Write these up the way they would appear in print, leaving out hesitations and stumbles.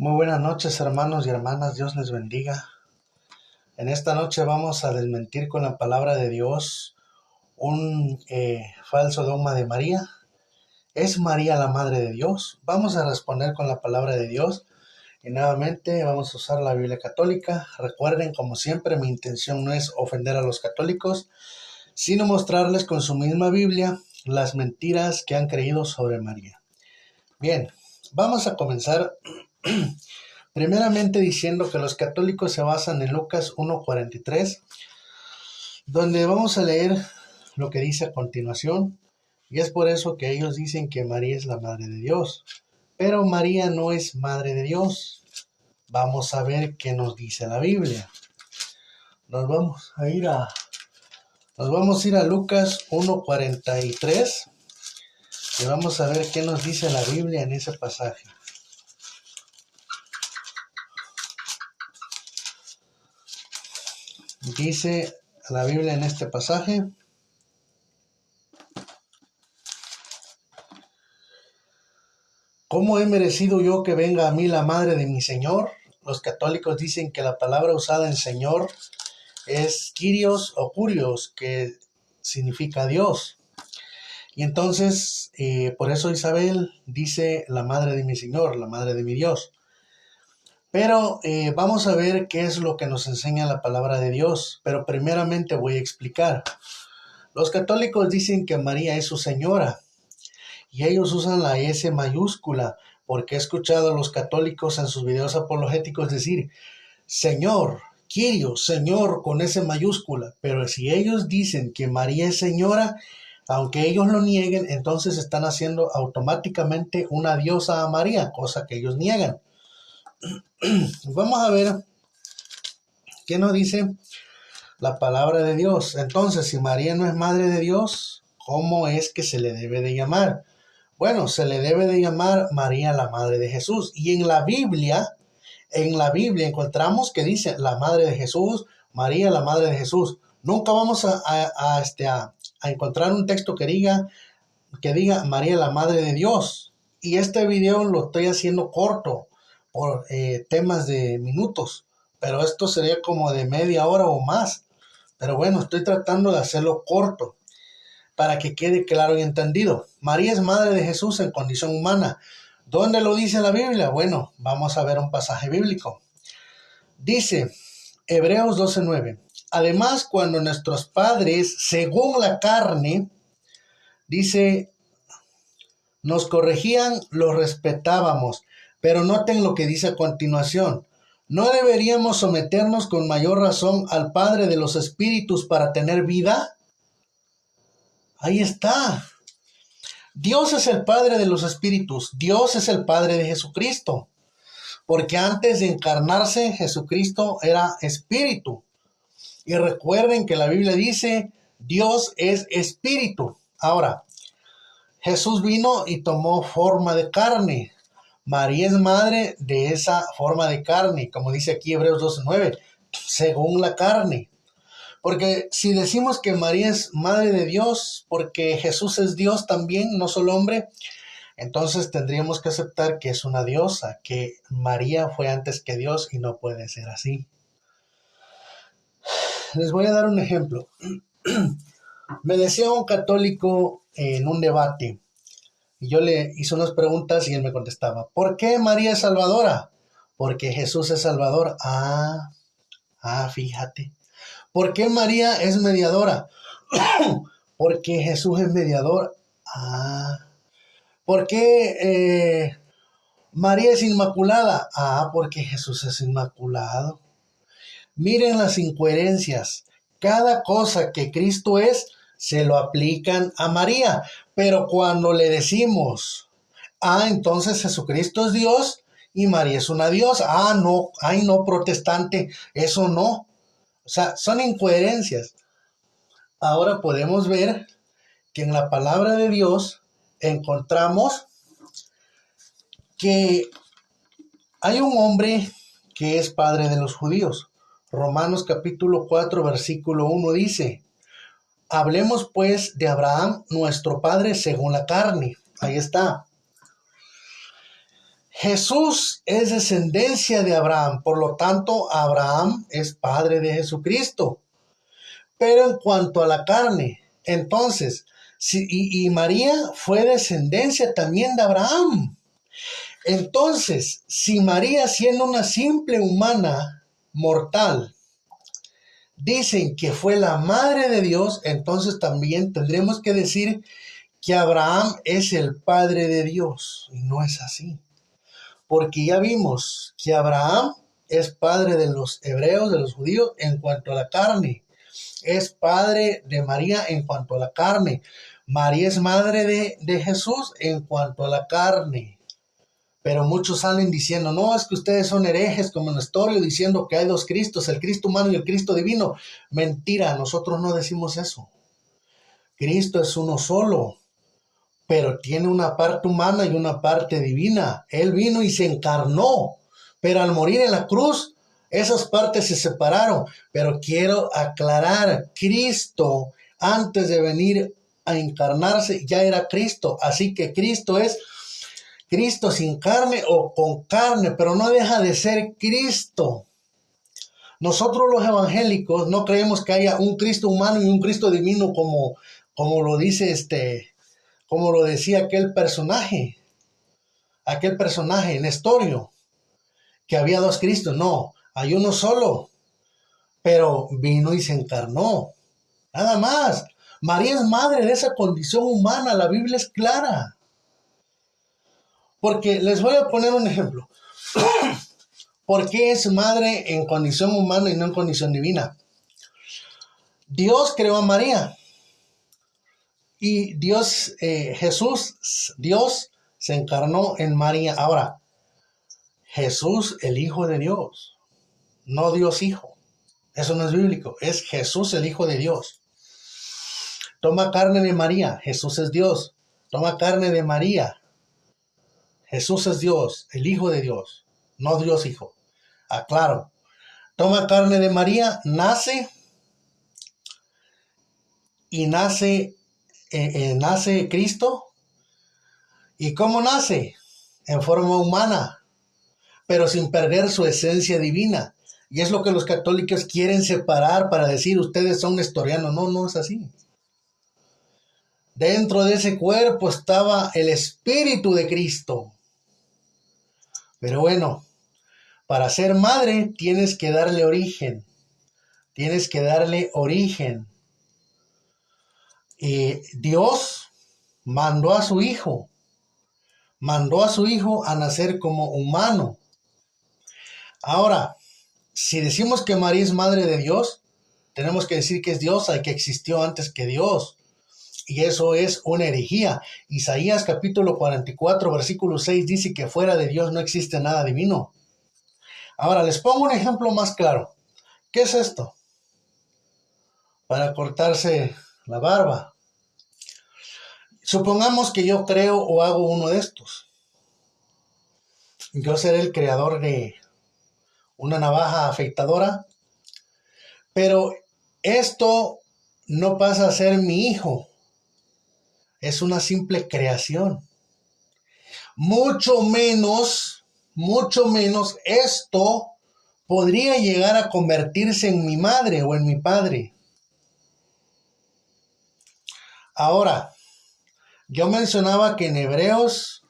Muy buenas noches, hermanos y hermanas, Dios les bendiga. En esta noche vamos a desmentir con la palabra de Dios un falso dogma de María. ¿Es María la Madre de Dios? Vamos a responder con la palabra de Dios y nuevamente vamos a usar la Biblia católica. Recuerden, como siempre, mi intención no es ofender a los católicos, sino mostrarles con su misma Biblia las mentiras que han creído sobre María. Bien, vamos a comenzar primeramente diciendo que los católicos se basan en Lucas 1:43, donde vamos a leer lo que dice a continuación, y es por eso que ellos dicen que María es la Madre de Dios. Pero María no es Madre de Dios. Vamos a ver qué nos dice la Biblia. Nos vamos a ir a Lucas 1:43 y vamos a ver qué nos dice la Biblia en ese pasaje. Dice la Biblia en este pasaje: ¿cómo he merecido yo que venga a mí la madre de mi Señor? Los católicos dicen que la palabra usada en Señor es Kyrios o Kurios, que significa Dios. Y entonces, por eso Isabel dice la madre de mi Señor, la madre de mi Dios. Pero vamos a ver qué es lo que nos enseña la palabra de Dios. Pero primeramente voy a explicar. Los católicos dicen que María es su señora. Y ellos usan la S mayúscula, porque he escuchado a los católicos en sus videos apologéticos decir Señor, Kyrios, Señor con S mayúscula. Pero si ellos dicen que María es señora, aunque ellos lo nieguen, entonces están haciendo automáticamente una diosa a María, cosa que ellos niegan. Vamos a ver qué nos dice la palabra de Dios. Entonces, si María no es madre de Dios, ¿cómo es que se le debe de llamar? Bueno, se le debe de llamar María la Madre de Jesús. Y en la Biblia encontramos que dice la Madre de Jesús, María la Madre de Jesús. Nunca vamos a encontrar un texto que diga María la Madre de Dios. Y este video lo estoy haciendo corto por temas de minutos, pero esto sería como de media hora o más. Pero bueno, estoy tratando de hacerlo corto para que quede claro y entendido. María es madre de Jesús en condición humana. ¿Dónde lo dice la Biblia? Bueno, vamos a ver un pasaje bíblico. Dice Hebreos 12:9. Además, cuando nuestros padres, según la carne, dice, nos corregían, los respetábamos. Pero noten lo que dice a continuación. ¿No deberíamos someternos con mayor razón al Padre de los Espíritus para tener vida? Ahí está. Dios es el Padre de los Espíritus. Dios es el Padre de Jesucristo. Porque antes de encarnarse, Jesucristo era Espíritu. Y recuerden que la Biblia dice, Dios es Espíritu. Ahora, Jesús vino y tomó forma de carne. María es madre de esa forma de carne, como dice aquí Hebreos 12:9, según la carne. Porque si decimos que María es madre de Dios, porque Jesús es Dios también, no solo hombre, entonces tendríamos que aceptar que es una diosa, que María fue antes que Dios y no puede ser así. Les voy a dar un ejemplo. Me decía un católico en un debate, y yo le hice unas preguntas y él me contestaba, ¿por qué María es salvadora? Porque Jesús es salvador. Fíjate. ¿Por qué María es mediadora? Porque Jesús es mediador. ¿Por qué María es inmaculada? Porque Jesús es inmaculado. Miren las incoherencias. Cada cosa que Cristo es, se lo aplican a María. Pero cuando le decimos, entonces Jesucristo es Dios y María es una diosa. No, no, protestante, eso no. O sea, son incoherencias. Ahora podemos ver que en la palabra de Dios encontramos que hay un hombre que es padre de los judíos. Romanos capítulo 4, versículo 1 dice, hablemos pues de Abraham, nuestro padre según la carne. Ahí está. Jesús es descendencia de Abraham, por lo tanto, Abraham es padre de Jesucristo. Pero en cuanto a la carne, entonces, y María fue descendencia también de Abraham. Entonces, si María, siendo una simple humana mortal, dicen que fue la madre de Dios, entonces también tendremos que decir que Abraham es el padre de Dios. Y no es así. Porque ya vimos que Abraham es padre de los hebreos, de los judíos, en cuanto a la carne. Es padre de María en cuanto a la carne. María es madre de Jesús en cuanto a la carne. Pero muchos salen diciendo, no, es que ustedes son herejes como Nestorio, diciendo que hay dos Cristos, el Cristo humano y el Cristo divino. Mentira, nosotros no decimos eso. Cristo es uno solo, pero tiene una parte humana y una parte divina. Él vino y se encarnó, pero al morir en la cruz, esas partes se separaron. Pero quiero aclarar, Cristo, antes de venir a encarnarse, ya era Cristo. Así que Cristo es Cristo sin carne o con carne, pero no deja de ser Cristo. Nosotros los evangélicos no creemos que haya un Cristo humano y un Cristo divino como lo dice como lo decía aquel personaje Nestorio, que había dos Cristos. No, hay uno solo, pero vino y se encarnó. Nada más. María es madre de esa condición humana, la Biblia es clara. Porque les voy a poner un ejemplo. ¿Por qué es madre en condición humana y no en condición divina? Dios creó a María. Y Dios se encarnó en María. Ahora, Jesús, el Hijo de Dios, no Dios Hijo. Eso no es bíblico, es Jesús, el Hijo de Dios. Toma carne de María, Jesús es Dios. Toma carne de María, Jesús es Dios, el Hijo de Dios, no Dios Hijo. Aclaro. Toma carne de María, nace Cristo. ¿Y cómo nace? En forma humana, pero sin perder su esencia divina. Y es lo que los católicos quieren separar para decir, ustedes son nestorianos. No, no es así. Dentro de ese cuerpo estaba el Espíritu de Cristo. Pero bueno, para ser madre tienes que darle origen. Tienes que darle origen. Y Dios mandó a su Hijo a nacer como humano. Ahora, si decimos que María es madre de Dios, tenemos que decir que es Dios, que existió antes que Dios. Y eso es una herejía. Isaías capítulo 44, versículo 6 dice que fuera de Dios no existe nada divino. Ahora, les pongo un ejemplo más claro. ¿Qué es esto? Para cortarse la barba. Supongamos que yo creo o hago uno de estos. Yo seré el creador de una navaja afeitadora, pero esto no pasa a ser mi hijo. Es una simple creación. Mucho menos esto podría llegar a convertirse en mi madre o en mi padre. Ahora, yo mencionaba que en Hebreos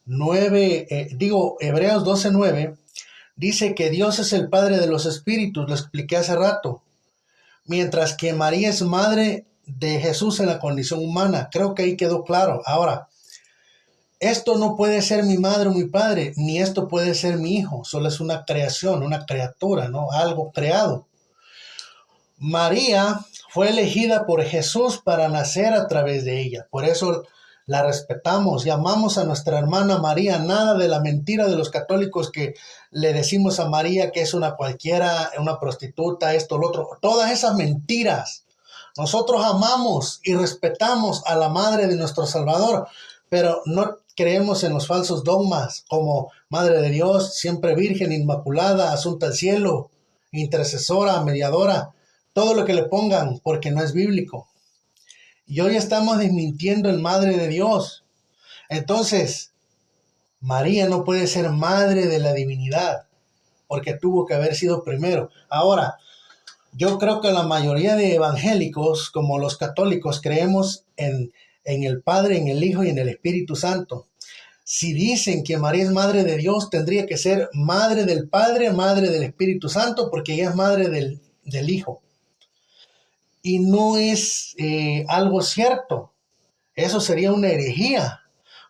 12:9, dice que Dios es el Padre de los Espíritus, lo expliqué hace rato. Mientras que María es madre de Jesús en la condición humana. Creo que ahí quedó claro. Ahora, esto no puede ser mi madre o mi padre, ni esto puede ser mi hijo. Solo es una creación, una criatura, ¿no? Algo creado. María fue elegida por Jesús para nacer a través de ella. Por eso la respetamos y amamos a nuestra hermana María. Nada de la mentira de los católicos que le decimos a María que es una cualquiera, una prostituta, esto, lo otro. Todas esas mentiras. Nosotros amamos y respetamos a la Madre de nuestro Salvador, pero no creemos en los falsos dogmas como Madre de Dios, siempre virgen, inmaculada, asunta al cielo, intercesora, mediadora, todo lo que le pongan, porque no es bíblico. Y hoy estamos desmintiendo el Madre de Dios. Entonces, María no puede ser madre de la divinidad, porque tuvo que haber sido primero. Ahora, yo creo que la mayoría de evangélicos, como los católicos, creemos en el Padre, en el Hijo y en el Espíritu Santo. Si dicen que María es madre de Dios, tendría que ser madre del Padre, madre del Espíritu Santo, porque ella es madre del Hijo. Y no es algo cierto. Eso sería una herejía.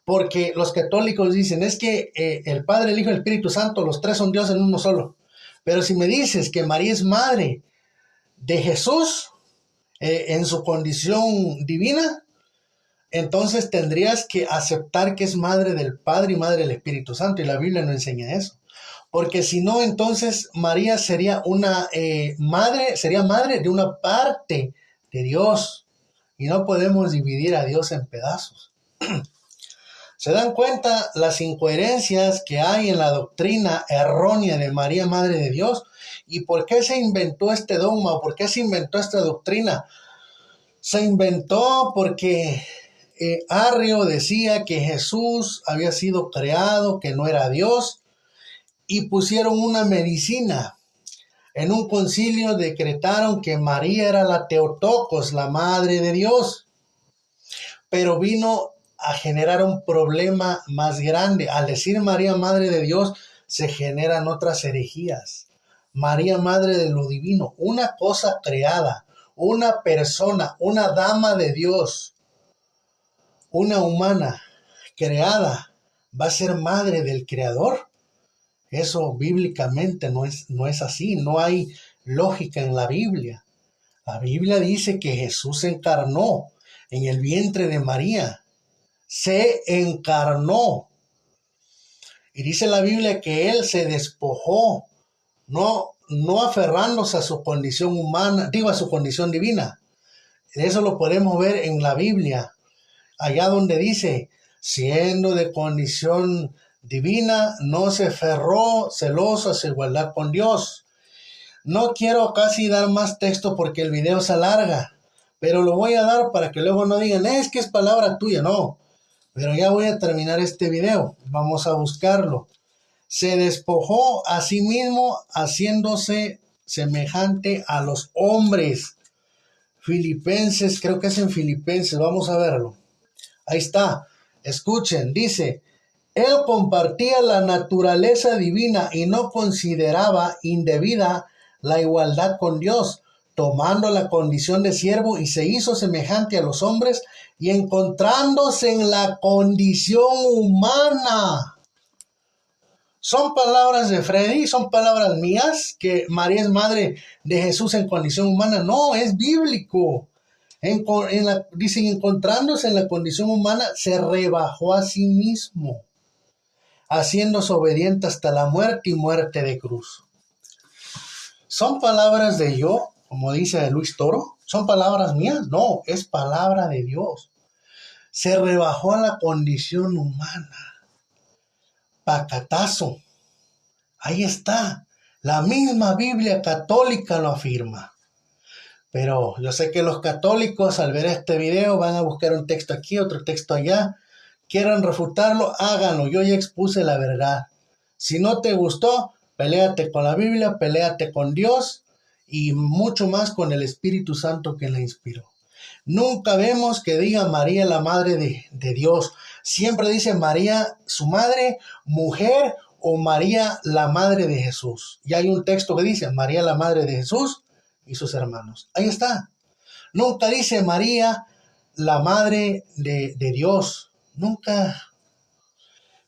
Porque los católicos dicen, es que el Padre, el Hijo y el Espíritu Santo, los tres son Dios en uno solo. Pero si me dices que María es madre de Jesús en su condición divina, entonces tendrías que aceptar que es madre del Padre y madre del Espíritu Santo, y la Biblia no enseña eso. Porque si no, entonces María sería una sería madre de una parte de Dios, y no podemos dividir a Dios en pedazos. ¿Se dan cuenta las incoherencias que hay en la doctrina errónea de María, Madre de Dios? ¿Y por qué se inventó este dogma? ¿O por qué se inventó esta doctrina? Se inventó porque Arrio decía que Jesús había sido creado, que no era Dios, y pusieron una medicina. En un concilio decretaron que María era la Teotocos, la Madre de Dios. Pero vino a generar un problema más grande. Al decir María, Madre de Dios, se generan otras herejías. María, Madre de lo Divino, una cosa creada, una persona, una dama de Dios, una humana creada, va a ser madre del Creador. Eso bíblicamente no es así, no hay lógica en la Biblia. La Biblia dice que Jesús se encarnó en el vientre de María. Se encarnó. Y dice la Biblia que Él se despojó, no aferrándose a su condición humana, a su condición divina. Eso lo podemos ver en la Biblia, allá donde dice, siendo de condición divina, no se aferró celoso a su igualdad con Dios. No quiero casi dar más texto porque el video se alarga, pero lo voy a dar para que luego no digan, es que es palabra tuya, no. Pero ya voy a terminar este video. Vamos a buscarlo. Se despojó a sí mismo haciéndose semejante a los hombres. Filipenses, creo que es en Filipenses. Vamos a verlo. Ahí está. Escuchen, dice, Él compartía la naturaleza divina y no consideraba indebida la igualdad con Dios, tomando la condición de siervo, y se hizo semejante a los hombres, y encontrándose en la condición humana. ¿Son palabras de Freddy? ¿Son palabras mías? ¿Que María es madre de Jesús en condición humana? No, es bíblico. Dicen, encontrándose en la condición humana, se rebajó a sí mismo, haciéndose obediente hasta la muerte y muerte de cruz. ¿Son palabras de yo, como dice Luis Toro? ¿Son palabras mías? No, es palabra de Dios. Se rebajó a la condición humana. Pacatazo. Ahí está. La misma Biblia católica lo afirma. Pero yo sé que los católicos al ver este video van a buscar un texto aquí, otro texto allá. Quieran refutarlo, háganlo. Yo ya expuse la verdad. Si no te gustó, peléate con la Biblia, peléate con Dios y mucho más con el Espíritu Santo que la inspiró. Nunca vemos que diga María la Madre de Dios. Siempre dice María su madre, mujer, o María la Madre de Jesús. Y hay un texto que dice María la Madre de Jesús y sus hermanos. Ahí está. Nunca dice María la Madre de Dios. Nunca.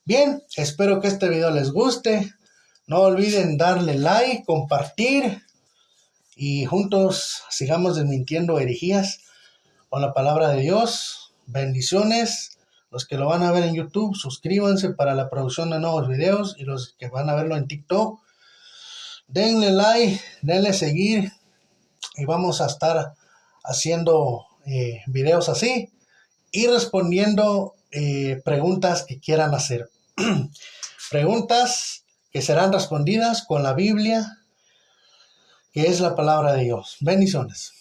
Bien, espero que este video les guste. No olviden darle like, compartir y juntos sigamos desmintiendo herejías con la palabra de Dios. Bendiciones. Los que lo van a ver en YouTube, suscríbanse para la producción de nuevos videos, y los que van a verlo en TikTok, denle like, denle seguir, y vamos a estar haciendo videos así y respondiendo preguntas que quieran hacer. Preguntas que serán respondidas con la Biblia, que es la palabra de Dios. Bendiciones.